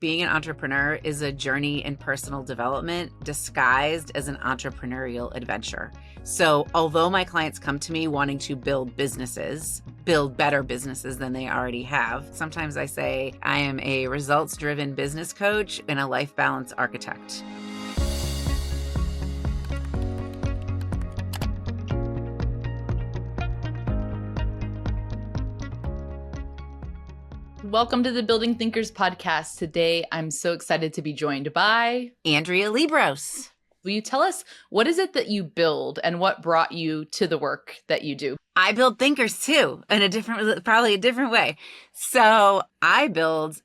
Being an entrepreneur is a journey in personal development disguised as an entrepreneurial adventure. So although my clients come to me wanting to build businesses, build better businesses than they already have, sometimes I say I am a results-driven business coach and a life balance architect. Welcome to the Building Thinkers podcast. Today, I'm so excited to be joined by Andrea Liebross. Will you tell us what is it that you build and what brought you to the work that you do? I build thinkers too, in probably a different way. So I build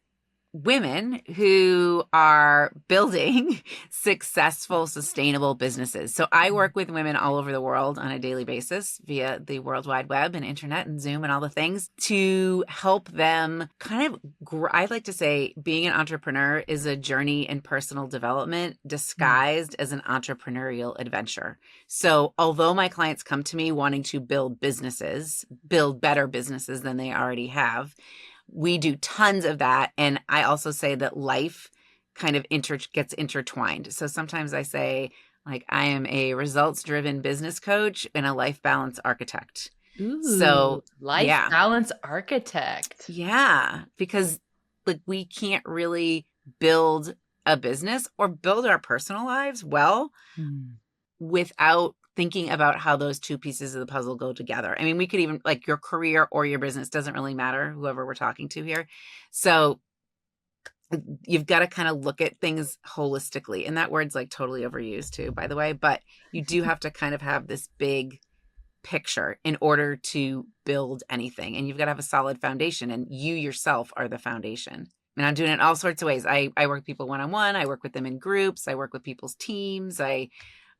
women who are building successful, sustainable businesses. So I work with women all over the world on a daily basis via the World Wide Web and internet and Zoom and all the things to help them kind of I like to say being an entrepreneur is a journey in personal development disguised as an entrepreneurial adventure. So although my clients come to me wanting to build businesses, build better businesses than they already have, we do tons of that. And I also say that life kind of gets intertwined. So sometimes I say, like, I am a results-driven business coach and a life balance architect. So life balance architect. Yeah, because like we can't really build a business or build our personal lives well without thinking about how those two pieces of the puzzle go together. I mean, we could even like your career or your business doesn't really matter, whoever we're talking to here. So you've got to kind of look at things holistically. And that word's like totally overused too, by the way, but you do have to kind of have this big picture in order to build anything. And you've got to have a solid foundation, and you yourself are the foundation. And I'm doing it in all sorts of ways. I work with people one-on-one. I work with them in groups. I work with people's teams.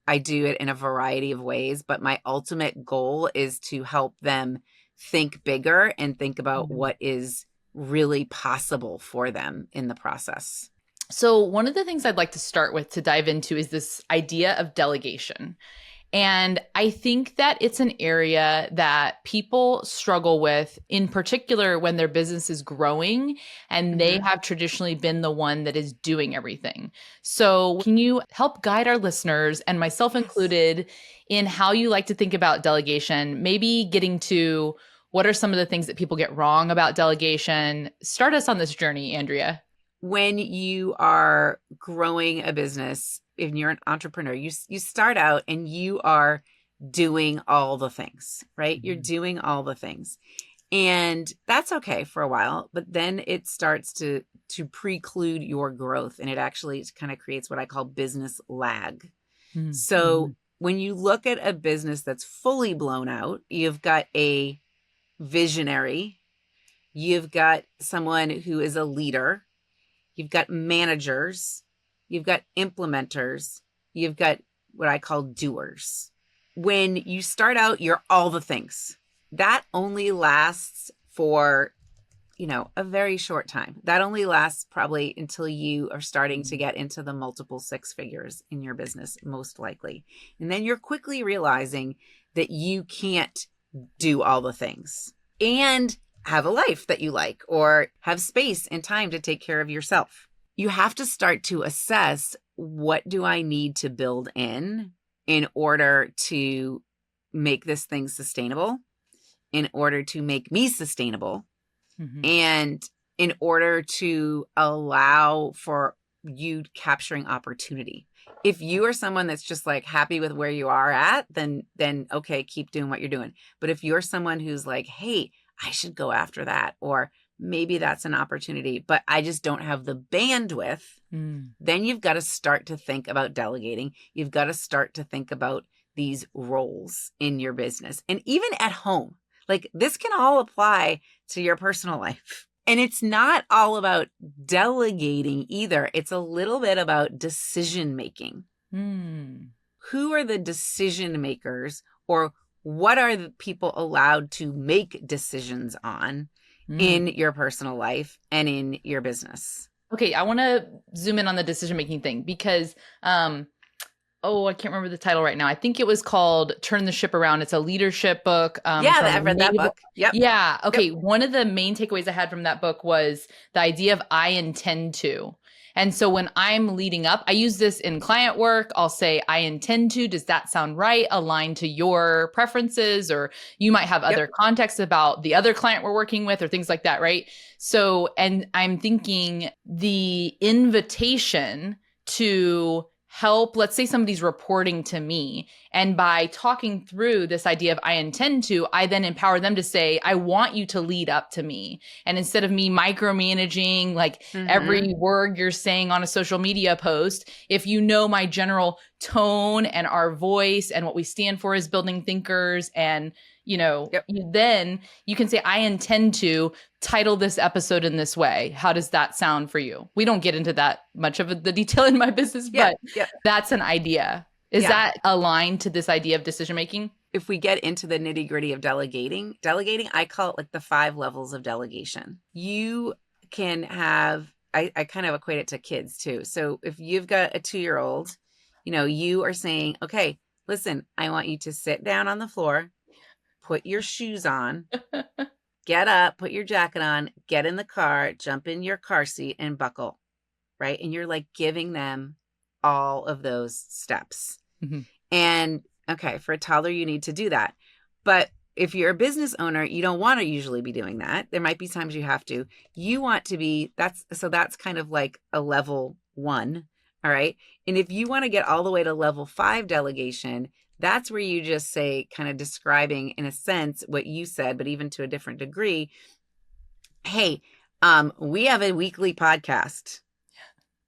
I do it in a variety of ways, but my ultimate goal is to help them think bigger and think about what is really possible for them in the process. So one of the things I'd like to start with to dive into is this idea of delegation. And I think that it's an area that people struggle with, in particular when their business is growing and they have traditionally been the one that is doing everything. So can you help guide our listeners, and myself included, in how you like to think about delegation, maybe getting to what are some of the things that people get wrong about delegation? Start us on this journey, Andrea. When you are growing a business, if you're an entrepreneur, you start out and you are doing all the things, right? You're doing all the things. And that's okay for a while, but then it starts to preclude your growth. And it actually kind of creates what I call business lag. So when you look at a business that's fully blown out, you've got a visionary, you've got someone who is a leader, you've got managers, you've got implementers, you've got what I call doers. When you start out, you're all the things. That only lasts for, a very short time. That only lasts probably until you are starting to get into the multiple six figures in your business, most likely. And then you're quickly realizing that you can't do all the things and have a life that you like or have space and time to take care of yourself. You have to start to assess, what do I need to build in order to make this thing sustainable, in order to make me sustainable, and in order to allow for you capturing opportunity. If you are someone that's just like happy with where you are at, then okay, keep doing what you're doing. But if you're someone who's like, hey, I should go after that, or maybe that's an opportunity, but I just don't have the bandwidth, then you've got to start to think about delegating. You've got to start to think about these roles in your business. And even at home, like this can all apply to your personal life. And it's not all about delegating either. It's a little bit about decision making. Who are the decision makers, or what are the people allowed to make decisions on in your personal life and in your business? Okay, I want to zoom in on the decision-making thing because oh, I can't remember the title right now. I think it was called Turn the Ship Around. It's a leadership book. Yeah, From I've read that book. Yep. Yeah. Yep. Okay. One of the main takeaways I had from that book was the idea of I intend to. And so when I'm leading up, I use this in client work. I'll say, I intend to. Does that sound right? Aligned to your preferences? Or you might have Yep. other context about the other client we're working with or things like that, right? So, and I'm thinking the invitation to help, let's say somebody's reporting to me. And by talking through this idea of I intend to, I then empower them to say, I want you to lead up to me. And instead of me micromanaging like every word you're saying on a social media post, if you know my general tone and our voice and what we stand for as building thinkers, and Yep. then you can say, I intend to title this episode in this way. How does that sound for you? We don't get into that much of the detail in my business, but Yep. that's an idea. Is that aligned to this idea of decision making? If we get into the nitty gritty of delegating, I call it like the 5 levels of delegation. You can have, I kind of equate it to kids too. So if you've got a 2-year-old, you are saying, okay, listen, I want you to sit down on the floor, put your shoes on, get up, put your jacket on, get in the car, jump in your car seat and buckle, right? And you're like giving them all of those steps. Mm-hmm. And okay, for a toddler, you need to do that. But if you're a business owner, you don't want to usually be doing that. There might be times you have to. You want to be, that's kind of like a level 1. All right. And if you want to get all the way to level 5 delegation, that's where you just say, kind of describing in a sense what you said, but even to a different degree. Hey, we have a weekly podcast.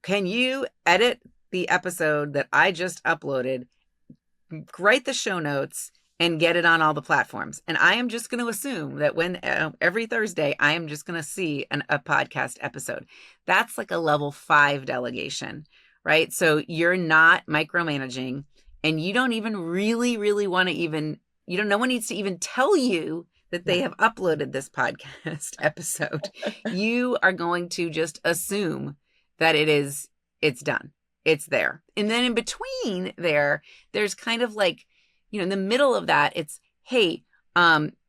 Can you edit the episode that I just uploaded, write the show notes, and get it on all the platforms? And I am just going to assume that when every Thursday, I am just going to see a podcast episode. That's like a level 5 delegation, right? So you're not micromanaging, and you don't even really want to even, no one needs to even tell you that they have uploaded this podcast episode. You are going to just assume that it's done. It's there. And then in between there's kind of like, in the middle of that, it's, hey,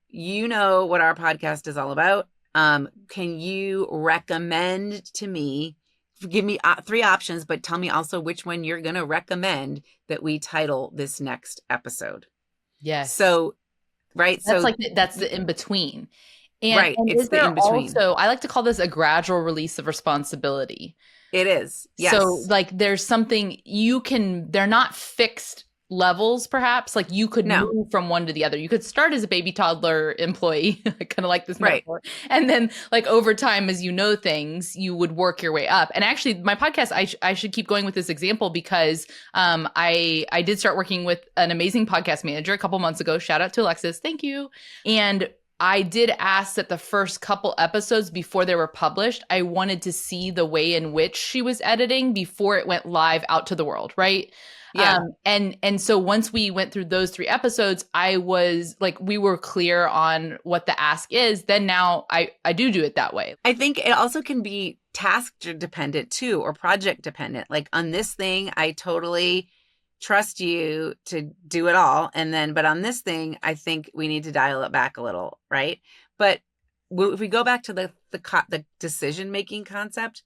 you know what our podcast is all about. Can you recommend to me, give me 3 options, but tell me also which one you're going to recommend that we title this next episode. Yes. So, right. That's that's the in between. And, right. And it's is the there in between. Also, I like to call this a gradual release of responsibility. It is. Yes. So like there's something they're not fixed levels, perhaps. Like you could move from one to the other. You could start as a baby toddler employee, kind of like this metaphor. And then like over time, as you know things, you would work your way up. And actually my podcast, I should keep going with this example because I did start working with an amazing podcast manager a couple months ago. Shout out to Alexis. Thank you. And I did ask that the first couple episodes before they were published, I wanted to see the way in which she was editing before it went live out to the world, right? Yeah. And so once we went through those 3 episodes, I was like, we were clear on what the ask is. Then now I do it that way. I think it also can be task dependent too, or project dependent. Like on this thing, I totally trust you to do it all. But on this thing, I think we need to dial it back a little, right? But if we go back to the decision-making concept,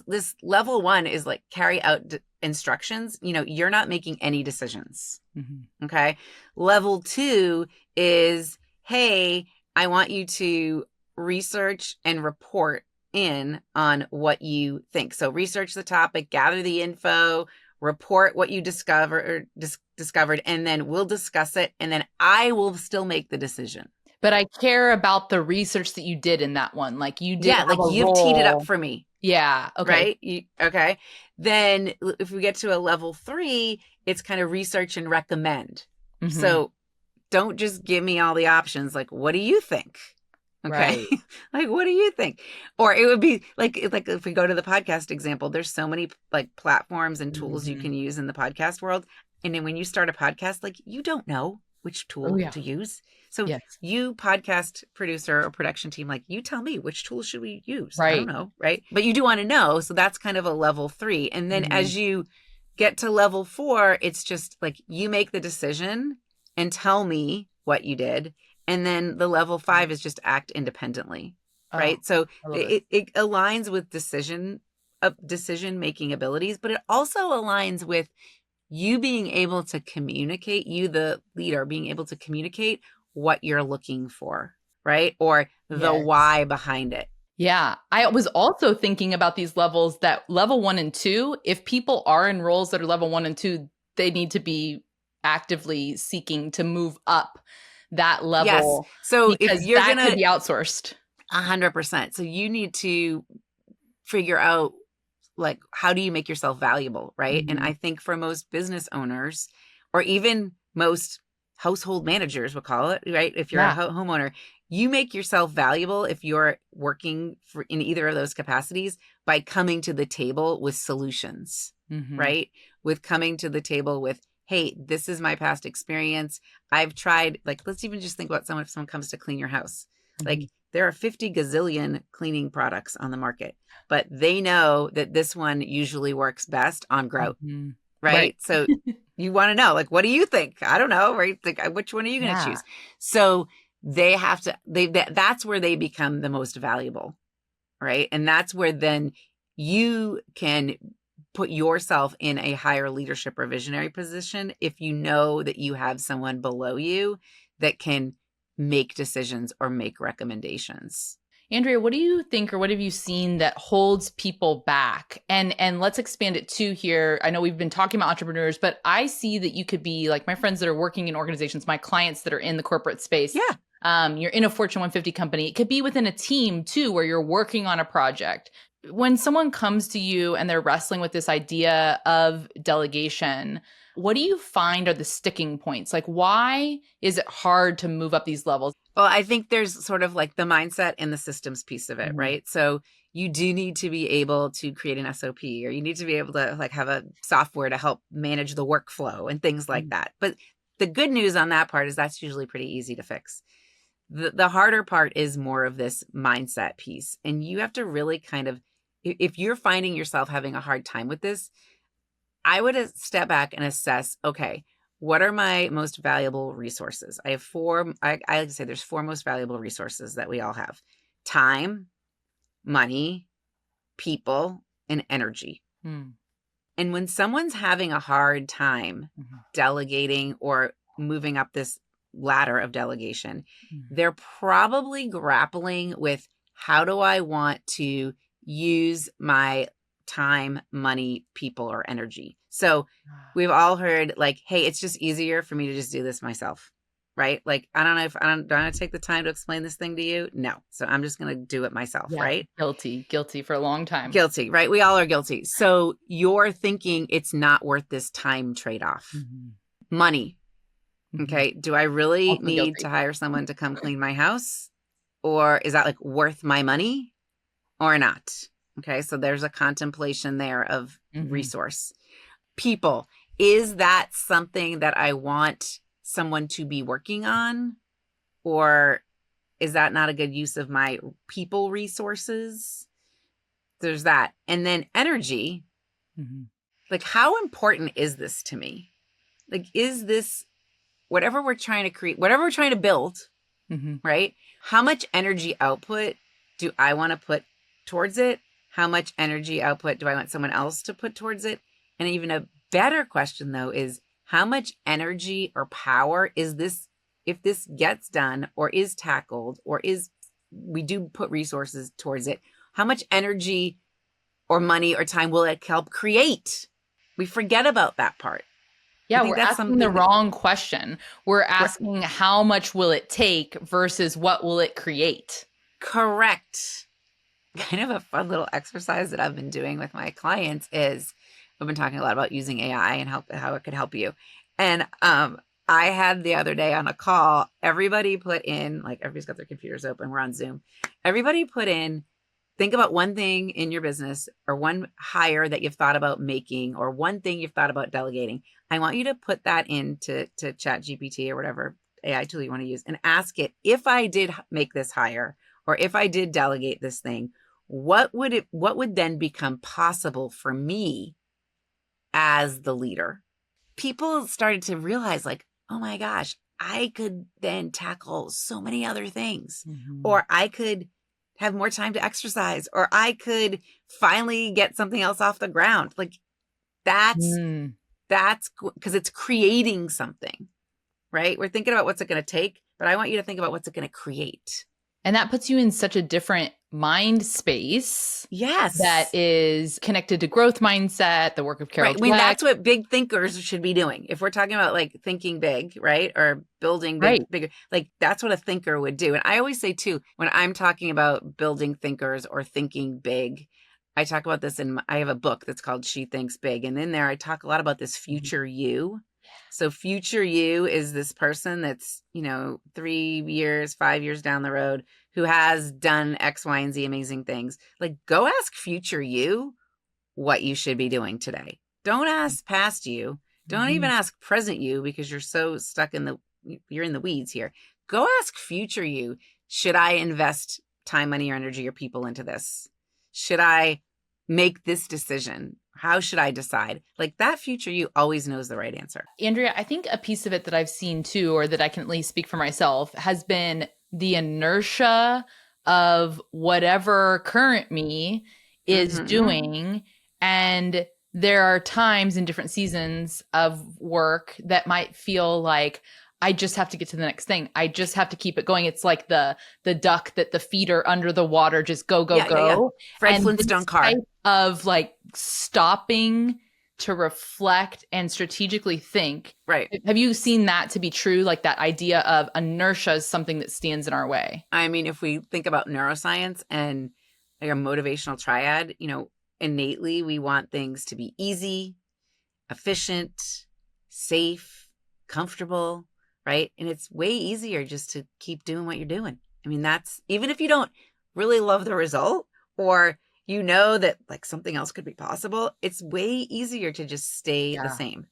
this level 1 is like carry out instructions. You're not making any decisions. Mm-hmm. Okay. Level 2 is, hey, I want you to research and report in on what you think. So research the topic, gather the info, report what you discovered, and then we'll discuss it. And then I will still make the decision. But I care about the research that you did in that one. Like you did. Yeah, like you've teed it up for me. Yeah. Okay. Right? Okay. Then if we get to a level 3, it's kind of research and recommend. Mm-hmm. So don't just give me all the options. Like, what do you think? Okay. Right. Like, what do you think? Or it would be like if we go to the podcast example, there's so many like platforms and tools you can use in the podcast world. And then when you start a podcast, like you don't know which tool to use. So you podcast producer or production team, like you tell me which tool should we use? Right. I don't know. Right. But you do want to know. So that's kind of a level 3. And then as you get to level 4, it's just like you make the decision and tell me what you did. And then the level 5 is just act independently, Oh, right? So I love it. it aligns with decision making abilities, but it also aligns with you being able to communicate, you, the leader, being able to communicate what you're looking for, right? Or the Yes. why behind it. Yeah. I was also thinking about these levels, that level 1 and 2, if people are in roles that are level 1 and 2, they need to be actively seeking to move up that Yes. level So if because you're that could gonna be outsourced. 100%, so you need to figure out, like, how do you make yourself valuable, right? And I Mhm. think for most business owners, or even most household managers, we'll call it, right? If you're a Yeah. homeowner, you make yourself valuable if you're working for in either of those capacities by coming to the table with solutions, Mhm. right? With coming to the table with, hey, this is my past experience. I've tried, like, let's even just think about someone, if someone comes to clean your house. Mhm. Like, there are 50 gazillion cleaning products on the market, but they know that this one usually works best on grout, Mhm. Right. right? So you want to know, like, what do you think? I don't know, right? Like, which one are you going to Yeah. choose? So they have to, that's where they become the most valuable, right? And that's where then you can put yourself in a higher leadership or visionary position if you know that you have someone below you that can make decisions or make recommendations. Andrea, what do you think, or what have you seen that holds people back? And let's expand it too here. I know we've been talking about entrepreneurs, but I see that you could be like my friends that are working in organizations, my clients that are in the corporate space. Yeah. You're in a Fortune 150 company. It could be within a team too, where you're working on a project. When someone comes to you and they're wrestling with this idea of delegation, what do you find are the sticking points? Like, why is it hard to move up these levels? Well, I think there's sort of like the mindset and the systems piece of it, Mhm. right? So you do need to be able to create an SOP, or you need to be able to, like, have a software to help manage the workflow and things like that. But the good news on that part is that's usually pretty easy to fix. The harder part is more of this mindset piece. And you have to really kind of, if you're finding yourself having a hard time with this, I would step back and assess, okay, what are my most valuable resources? I have four, I like to say there's four most valuable resources that we all have: time, money, people, and energy. Mhm. And when someone's having a hard time Mhm. delegating or moving up this ladder of delegation, Mhm. they're probably grappling with, how do I want to use my time, money, people, or energy? So we've all heard, like, hey, it's just easier for me to just do this myself, right? Like, I don't know if do I take the time to explain this thing to you? No. So I'm just going to do it myself, Yeah, right? guilty for a long time. Guilty, right? We all are guilty. So you're thinking it's not worth this time trade-off. Mhm. Money. Mhm. Okay. Do I really Also need guilty. to hire someone to come clean my house? Or is that, like, worth my money or not? Okay. So there's a contemplation there of Mhm. resource. People. Is that something that I want someone to be working on? Or is that not a good use of my people resources? There's that. And then energy. Mhm. Like, how important is this to me? Like, is this, whatever we're trying to create, whatever we're trying to build, Mhm. right? How much energy output do I want to put towards it? How much energy output do I want someone else to put towards it? And even a better question, though, is how much energy or power is this, if this gets done or is tackled or is, we do put resources towards it, how much energy or money or time will it help create? We forget about that part. I Yeah, think we're that's asking the something that wrong question. We're asking how much will it take versus what will it create? correct. Kind of a fun little exercise that I've been doing with my clients is, we've been talking a lot about using AI and how it could help you. And I had the other day on a call, everybody put in, like, everybody's got their computers open, we're on Zoom. Everybody put in, think about one thing in your business or one hire that you've thought about making or one thing you've thought about delegating. I want you to put that into Chat GPT or whatever AI tool you want to use, and ask it, if I did make this hire or if I did delegate this thing, what would then become possible for me as the leader. People started to realize like, oh my gosh, I could then tackle so many other things, or I could have more time to exercise, or I could finally get something else off the ground. Like that's because it's creating something, right? We're thinking about what's it going to take, but I want you to think about what's it going to create. And that puts you in such a different mind space. Yes. That is connected to growth mindset, the work of Carol Right. I mean, Dweck. that's what big thinkers should be doing. If we're talking about like thinking big, right? Or building bigger, like that's what a thinker would do. And I always say too, when I'm talking about building thinkers or thinking big, I talk about this I have a book that's called She Thinks Big. And in there, I talk a lot about this future you. So future you is this person that's, 3 years, 5 years down the road who has done X, Y, and Z amazing things. Like go ask future you what you should be doing today. Don't ask past you. Don't even ask present you because you're so stuck you're in the weeds here. Go ask future you. Should I invest time, money, or energy or people into this? Should I make this decision? How should I decide? Like that future you always knows the right answer. Andrea, I think a piece of it that I've seen too, or that I can at least speak for myself, has been the inertia of whatever current me is doing. And there are times in different seasons of work that might feel like I just have to get to the next thing. I just have to keep it going. It's like the duck that the feet are under the water, just go. Yeah. Fred and Flintstone car. Type of like stopping to reflect and strategically think. Right. Have you seen that to be true? Like that idea of inertia is something that stands in our way. I mean, if we think about neuroscience and like a motivational triad, innately we want things to be easy, efficient, safe, comfortable, right? And it's way easier just to keep doing what you're doing. I mean, that's even if you don't really love the result or that like something else could be possible, it's way easier to just stay the same.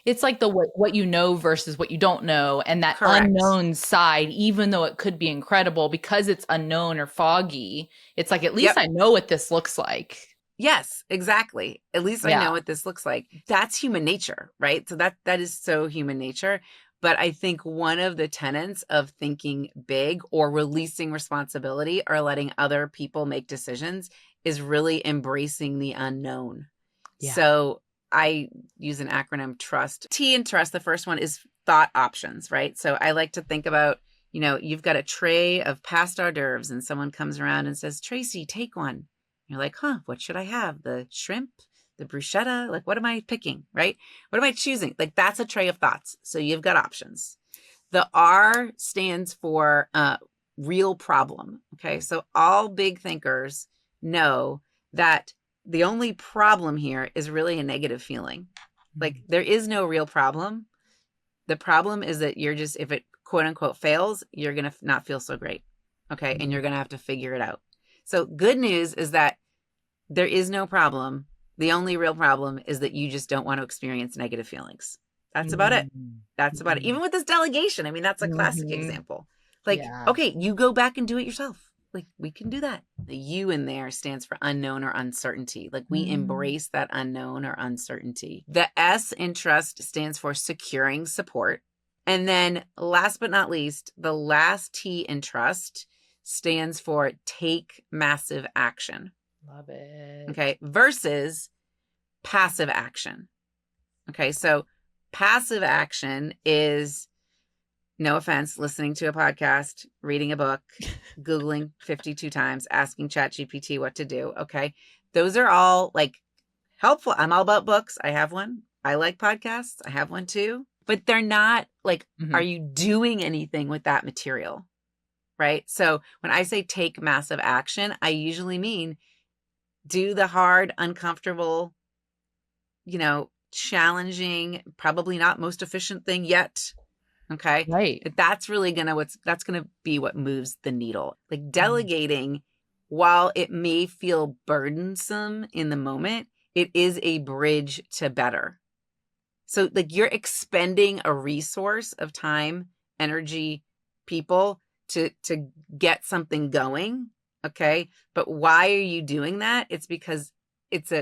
It's like the what you know versus what you don't know, and that Correct. unknown side, even though it could be incredible because it's unknown or foggy, it's like at least I know what this looks like. Yes, exactly. At least I know what this looks like. That's human nature, right? So that is so human nature. But I think one of the tenets of thinking big or releasing responsibility or letting other people make decisions is really embracing the unknown. Yeah. So I use an acronym TRUST. T in TRUST, the first one is thought options, right? So I like to think about, you've got a tray of past hors d'oeuvres and someone comes around and says, Tracy, take one. You're like, what should I have? The shrimp, the bruschetta? Like, what am I picking, right? What am I choosing? Like, that's a tray of thoughts. So you've got options. The R stands for real problem. Okay. So all big thinkers know that the only problem here is really a negative feeling. Like there is no real problem. The problem is that you're just, if it quote unquote fails, you're going to not feel so great. Okay. And you're going to have to figure it out. So good news is that there is no problem. The only real problem is that you just don't want to experience negative feelings. That's about it. That's about it. Even with this delegation, I mean, that's a classic example. Like, okay, you go back and do it yourself. Like we can do that. The U in there stands for unknown or uncertainty. Like we embrace that unknown or uncertainty. The S in trust stands for securing support. And then last but not least, the last T in trust stands for take massive action. Love it. Okay. Versus passive action. Okay. So passive action is, no offense, listening to a podcast, reading a book, Googling 52 times, asking ChatGPT what to do. Okay. Those are all like helpful. I'm all about books. I have one. I like podcasts. I have one too. But they're not like, are you doing anything with that material? Right. So when I say take massive action, I usually mean do the hard, uncomfortable, challenging, probably not most efficient thing yet. Okay. Right. But that's really that's going to be what moves the needle. Like delegating, while it may feel burdensome in the moment, it is a bridge to better. So like you're expending a resource of time, energy, people to get something going. Okay. But why are you doing that? It's because it's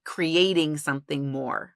creating something more.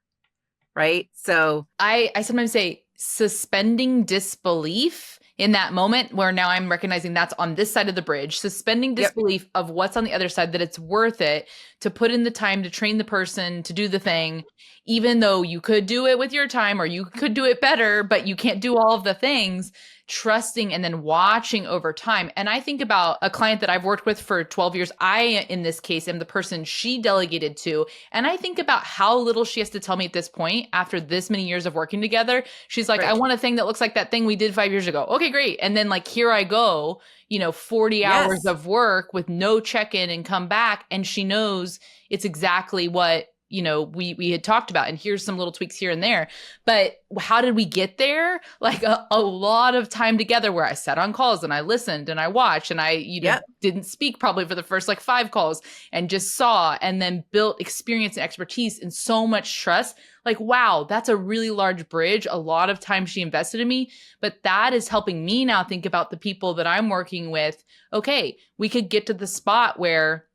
right? So I sometimes say suspending disbelief in that moment where now I'm recognizing that's on this side of the bridge, suspending yep, disbelief of what's on the other side, that it's worth it to put in the time to train the person to do the thing, even though you could do it with your time or you could do it better, but you can't do all of the things, trusting and then watching over time. And I think about a client that I've worked with for 12 years. I, in this case, am the person she delegated to. And I think about how little she has to tell me at this point after this many years of working together. She's like, I right. want a thing that looks like that thing we did 5 years ago. Okay, great. And then like, here I go, 40 hours Yes. of work with no check-in and come back. And she knows it's exactly what, we had talked about. And here's some little tweaks here and there. But how did we get there? Like a lot of time together where I sat on calls and I listened and I watched and I, Yep. didn't speak probably for the first like 5 calls and just saw and then built experience and expertise and so much trust. Like, wow, that's a really large bridge. A lot of time she invested in me, but that is helping me now think about the people that I'm working with. Okay, we could get to the spot where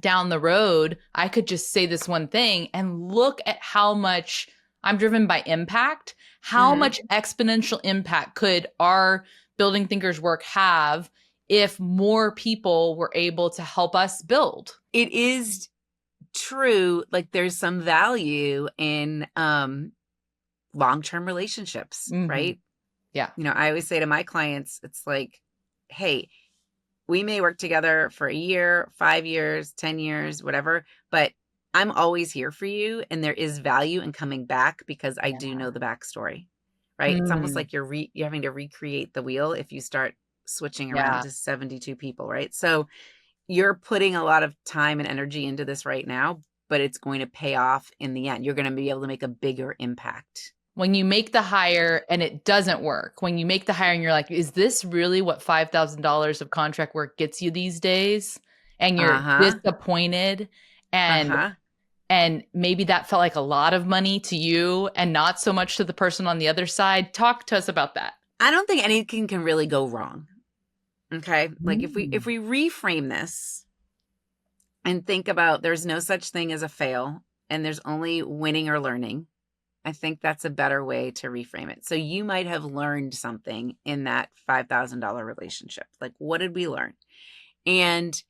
down the road, I could just say this one thing and look at how much I'm driven by impact. How Hmm. much exponential impact could our building thinkers work have if more people were able to help us build? It is true. Like there's some value in long-term relationships, Mm-hmm. right? Yeah. I always say to my clients, it's like, hey, we may work together for a year, 5 years, 10 years, whatever, but I'm always here for you. And there is value in coming back because I do know the backstory, right? It's almost Mm, like you're having to recreate the wheel if you start switching around yeah. to 72 people, right? So you're putting a lot of time and energy into this right now, but it's going to pay off in the end. You're going to be able to make a bigger impact. When you make the hire and it doesn't work, when you make the hire and you're like, is this really what $5,000 of contract work gets you these days? And you're Uh-huh. disappointed and Uh-huh. and maybe that felt like a lot of money to you and not so much to the person on the other side. Talk to us about that. I don't think anything can really go wrong. Okay? Like if we Mm. if we reframe this and think about there's no such thing as a fail and there's only winning or learning, I think that's a better way to reframe it. So you might have learned something in that $5,000 relationship. Like, what did we learn? And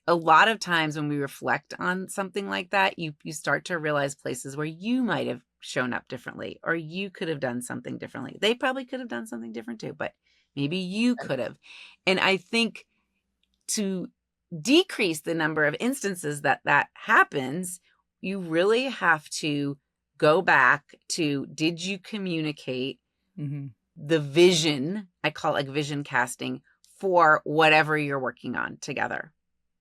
a lot of times when we reflect on something like that, you start to realize places where you might have shown up differently or you could have done something differently. They probably could have done something different too, but maybe you could have. And I think to decrease the number of instances that happens, you really have to go back to, did you communicate Mm-hmm. the vision? I call it like vision casting for whatever you're working on together.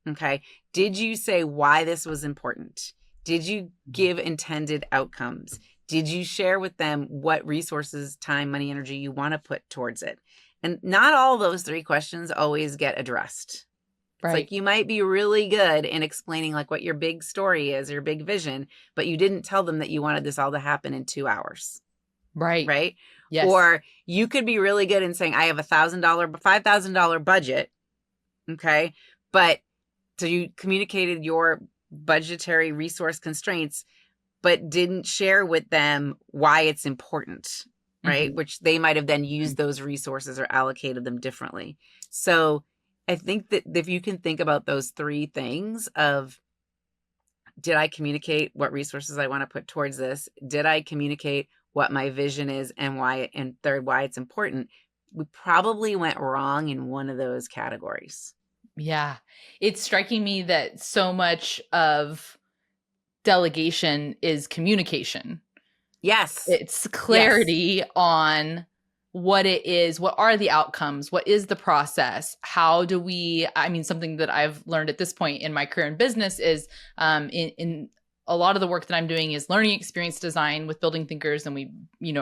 Okay. Did you say why this was important? Did you give intended outcomes? Did you share with them what resources, time, money, energy you want to put towards it? And not all those 3 questions always get addressed. It's Right. like you might be really good in explaining like what your big story is, your big vision, but you didn't tell them that you wanted this all to happen in 2 hours, Right. right? Yes. Or you could be really good in saying, I have $5,000 budget. Okay. But so you communicated your budgetary resource constraints, but didn't share with them why it's important, right? Mm-hmm. Which they might have then used those resources or allocated them differently. So I think that if you can think about those 3 things of, did I communicate what resources I want to put towards this? Did I communicate what my vision is and why, and third, why it's important? We probably went wrong in one of those categories. Yeah. It's striking me that so much of delegation is communication. Yes. It's Yes. clarity on what it is, what are the outcomes, what is the process, how do we, I mean, something that I've learned at this point in my career in business is in a lot of the work that I'm doing is learning experience design with building thinkers, and we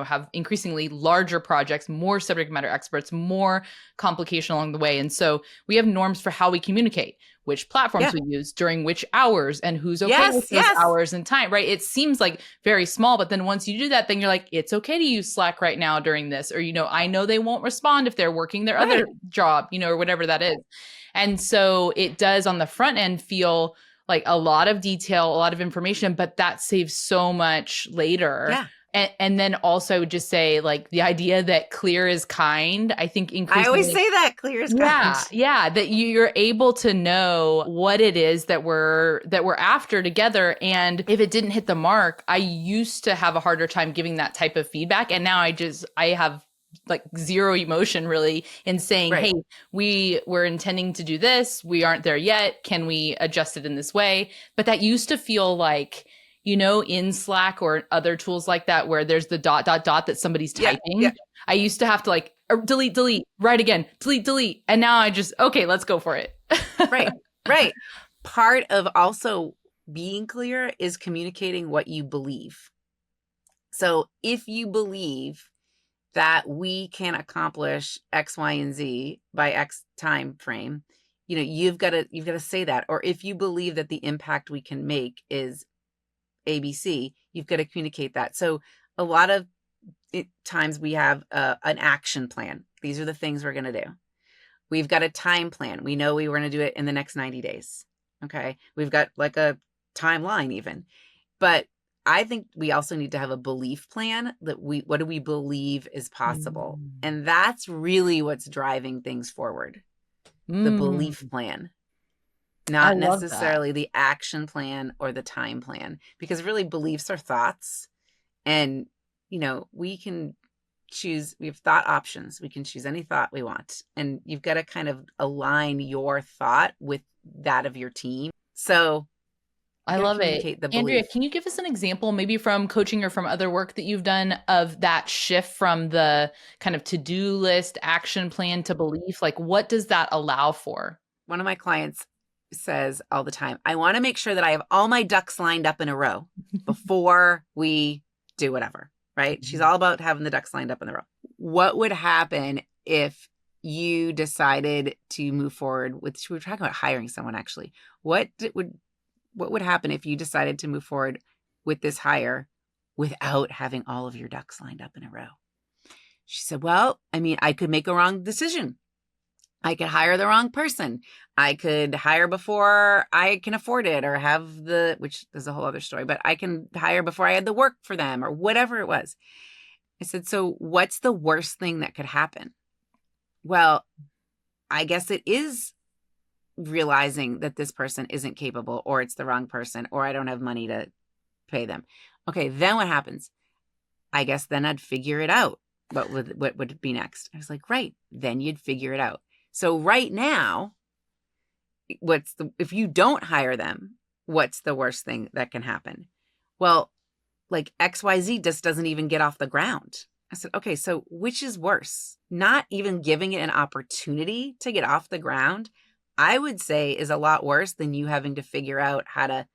have increasingly larger projects, more subject matter experts, more complication along the way. And so we have norms for how we communicate, which platforms Yeah. we use during which hours, and who's okay with Yes. those Yes. hours and time, right? It seems like very small, but then once you do that, then you're like, it's okay to use Slack right now during this, or I know they won't respond if they're working their other Right. job, or whatever that is. And so it does on the front end feel like a lot of detail, a lot of information, but that saves so much later. Yeah. And then also just say like the idea that clear is kind, I think I always increasingly. say that clear is kind. Yeah, that you're able to know what it is that we're after together. And if it didn't hit the mark, I used to have a harder time giving that type of feedback. And now I have like zero emotion really in saying, Right. hey, we're intending to do this. We aren't there yet. Can we adjust it in this way? But that used to feel like, in Slack or other tools like that, where there's the ... that somebody's Yeah. Yeah. typing. I used to have to like delete, write again, delete. And now I just, okay, let's go for it. Right. Right. Part of also being clear is communicating what you believe. So if you believe that we can accomplish X, Y, and Z by X time frame, you've got to say that. Or if you believe that the impact we can make is ABC, you've got to communicate that. So a lot of times we have an action plan. These are the things we're going to do. We've got a time plan. We know we were going to do it in the next 90 days. Okay. We've got like a timeline even. But I think we also need to have a belief plan that what do we believe is possible? And that's really what's driving things forward. The belief plan, not necessarily the action plan or the time plan, because really beliefs are thoughts. And, we can choose, we have thought options. We can choose any thought we want. And you've got to kind of align your thought with that of your team. So I love it. Andrea, can you give us an example, maybe from coaching or from other work that you've done, of that shift from the kind of to-do list action plan to belief? Like, what does that allow for? One of my clients says all the time, I want to make sure that I have all my ducks lined up in a row before we do whatever, right? She's all about having the ducks lined up in the row. What would happen if you decided to move forward with, we were talking about hiring someone actually. What would happen if you decided to move forward with this hire without having all of your ducks lined up in a row? She said, well, I could make a wrong decision. I could hire the wrong person. I could hire before I can afford it or have which is a whole other story, but I can hire before I had the work for them or whatever it was. I said, so what's the worst thing that could happen? Well, I guess it is realizing that this person isn't capable, or it's the wrong person, or I don't have money to pay them. Okay, then what happens? I guess then I'd figure it out. What would be next? I was like, right, then you'd figure it out. So right now, if you don't hire them, what's the worst thing that can happen? Well, like XYZ just doesn't even get off the ground. I said, okay, so which is worse? Not even giving it an opportunity to get off the ground, I would say, is a lot worse than you having to figure out how to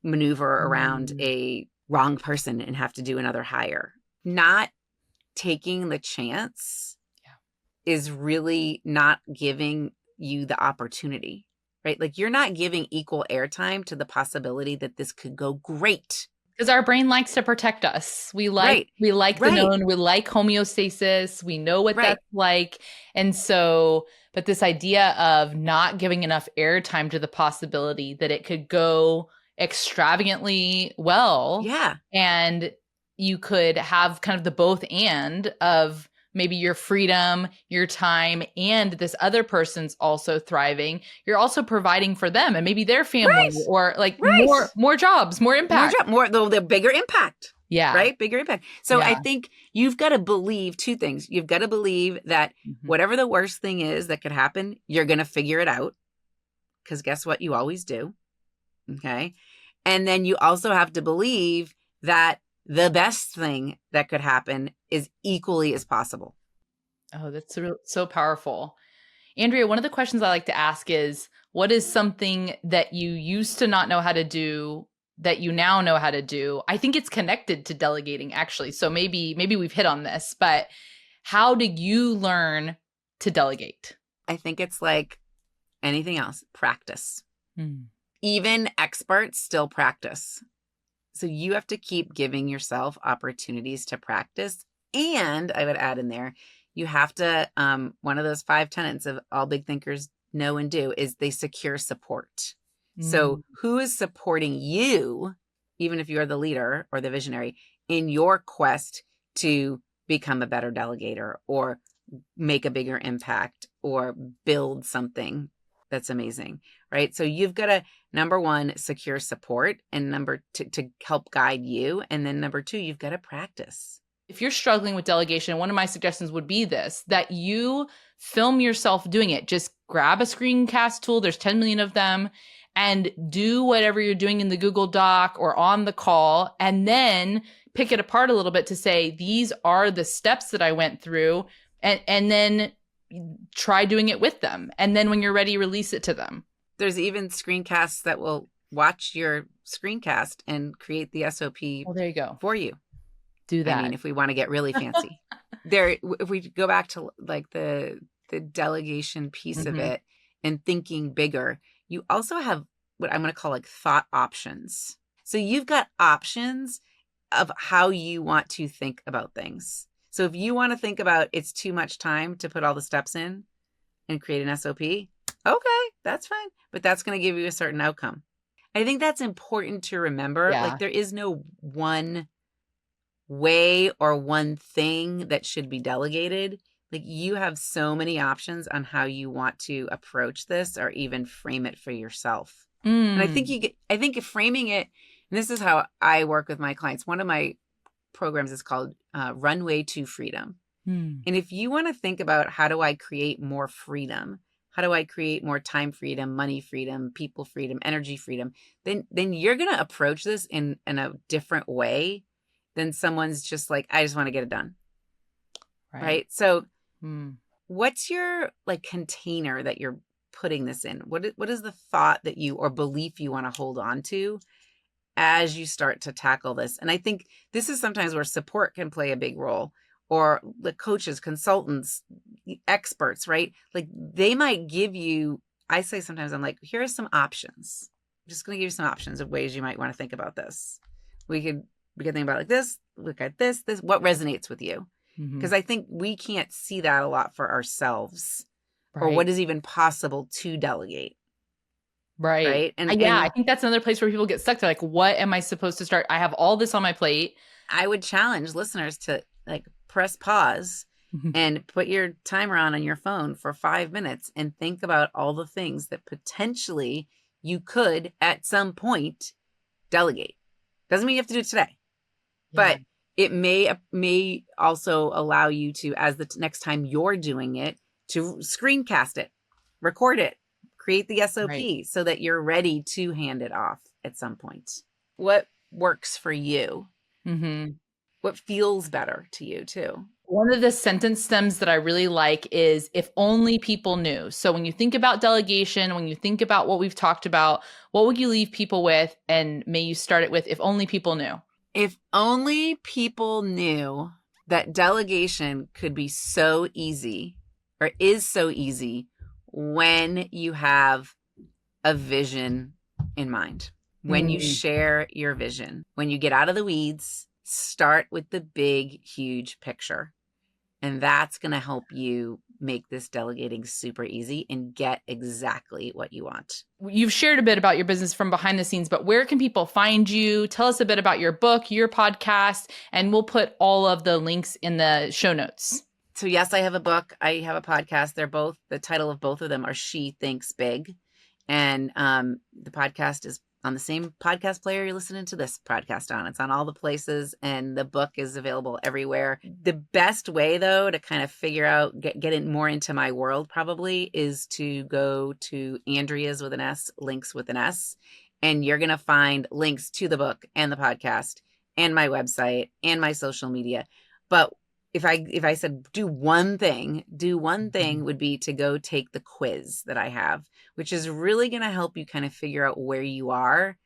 maneuver around a wrong person and have to do another hire. Not taking the chance is really not giving you the opportunity, right? Like you're not giving equal airtime to the possibility that this could go great. Because our brain likes to protect us. We like the known, we like homeostasis. We know what that's like. And so, but this idea of not giving enough airtime to the possibility that it could go extravagantly well. Yeah. And you could have kind of the both and of maybe your freedom, your time, and this other person's also thriving. You're also providing for them and maybe their family or like more jobs, more impact. More the bigger impact. Yeah. Right? Bigger impact. So I think you've got to believe two things. You've got to believe that whatever the worst thing is that could happen, you're going to figure it out. Because guess what? You always do. Okay. And then you also have to believe that the best thing that could happen is equally as possible. Oh, that's so powerful. Andrea, one of the questions I like to ask is, what is something that you used to not know how to do that you now know how to do? I think it's connected to delegating, actually. So maybe we've hit on this, but how did you learn to delegate? I think it's like anything else, practice. Even experts still practice. So you have to keep giving yourself opportunities to practice. And I would add in there, you have to, one of those 5 tenets of all big thinkers know and do is they secure support. So who is supporting you, even if you're the leader or the visionary, in your quest to become a better delegator or make a bigger impact or build something that's amazing, right? So you've got to, number one, secure support, and number two, to help guide you. And then number two, you've got to practice. If you're struggling with delegation, one of my suggestions would be this, that you film yourself doing it. Just grab a screencast tool. There's 10 million of them, and do whatever you're doing in the Google Doc or on the call, and then pick it apart a little bit to say, these are the steps that I went through, and then try doing it with them. And then when you're ready, release it to them. There's even screencasts that will watch your screencast and create the SOP there you go. for you. Do that. I mean, if we want to get really fancy. If we go back to like the delegation piece of it and thinking bigger, you also have what I'm going to call like thought options. So you've got options of how you want to think about things. So if you want to think about it's too much time to put all the steps in and create an SOP, okay, that's fine. But that's going to give you a certain outcome. I think that's important to remember. Yeah. Like there is no one way or one thing that should be delegated. Like you have so many options on how you want to approach this or even frame it for yourself. And I think framing it, and this is how I work with my clients. One of my programs is called Runway to Freedom. And if you want to think about how do I create more freedom, how do I create more time freedom, money freedom, people freedom, energy freedom, then you're going to approach this in a different way than someone's just like, I just want to get it done. Right? So what's your like container that you're putting this in? What is the thought that you or belief you want to hold on to as you start to tackle this? And I think this is sometimes where support can play a big role, or the coaches, consultants, experts, right? Like they might give you, I say sometimes I'm like, here are some options. I'm just going to give you some options of ways you might want to think about this. We could think about it like this, look at this, what resonates with you? Because I think we can't see that a lot for ourselves, or what is even possible to delegate. Right. And I think that's another place where people get stuck. They're like, what am I supposed to start? I have all this on my plate. I would challenge listeners to like press pause and put your timer on your phone for 5 minutes and think about all the things that potentially you could at some point delegate. Doesn't mean you have to do it today, but it may also allow you to, as the next time you're doing it, to screencast it, record it, create the SOP so that you're ready to hand it off at some point. What works for you? What feels better to you too? One of the sentence stems that I really like is, if only people knew. So when you think about delegation, when you think about what we've talked about, what would you leave people with? And may you start it with, if only people knew. If only people knew that delegation could be so easy, or is so easy, when you have a vision in mind, when you share your vision, when you get out of the weeds, start with the big, huge picture. And that's going to help you make this delegating super easy and get exactly what you want. You've shared a bit about your business from behind the scenes, but where can people find you? Tell us a bit about your book, your podcast, and we'll put all of the links in the show notes. So yes, I have a book. I have a podcast. The title of both of them are She Thinks Big. And the podcast is on the same podcast player you're listening to this podcast on. It's on all the places, and the book is available everywhere. The best way, though, to kind of figure out, get it more into my world probably, is to go to Andrea's with an S, links with an S, and you're going to find links to the book and the podcast and my website and my social media. But if I said do one thing would be to go take the quiz that I have, which is really going to help you kind of figure out where you are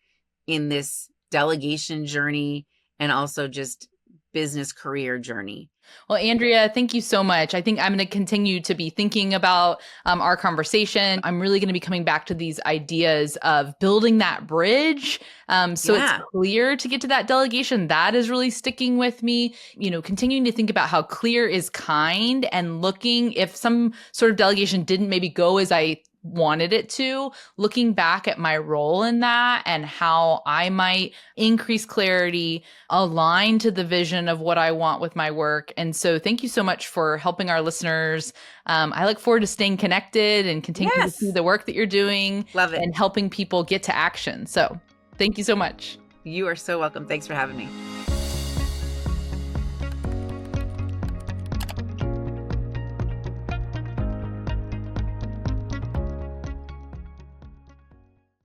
in this delegation journey and also just business career journey. Well, Andrea, thank you so much. I think I'm going to continue to be thinking about our conversation. I'm really going to be coming back to these ideas of building that bridge. It's clear to get to that delegation. That is really sticking with me. Continuing to think about how clear is kind, and looking if some sort of delegation didn't maybe go as I wanted it to, looking back at my role in that and how I might increase clarity, align to the vision of what I want with my work. And so thank you so much for helping our listeners. I look forward to staying connected and continuing to see Yes. the work that you're doing Love it. and helping people get to action. So thank you so much. You are so welcome. Thanks for having me.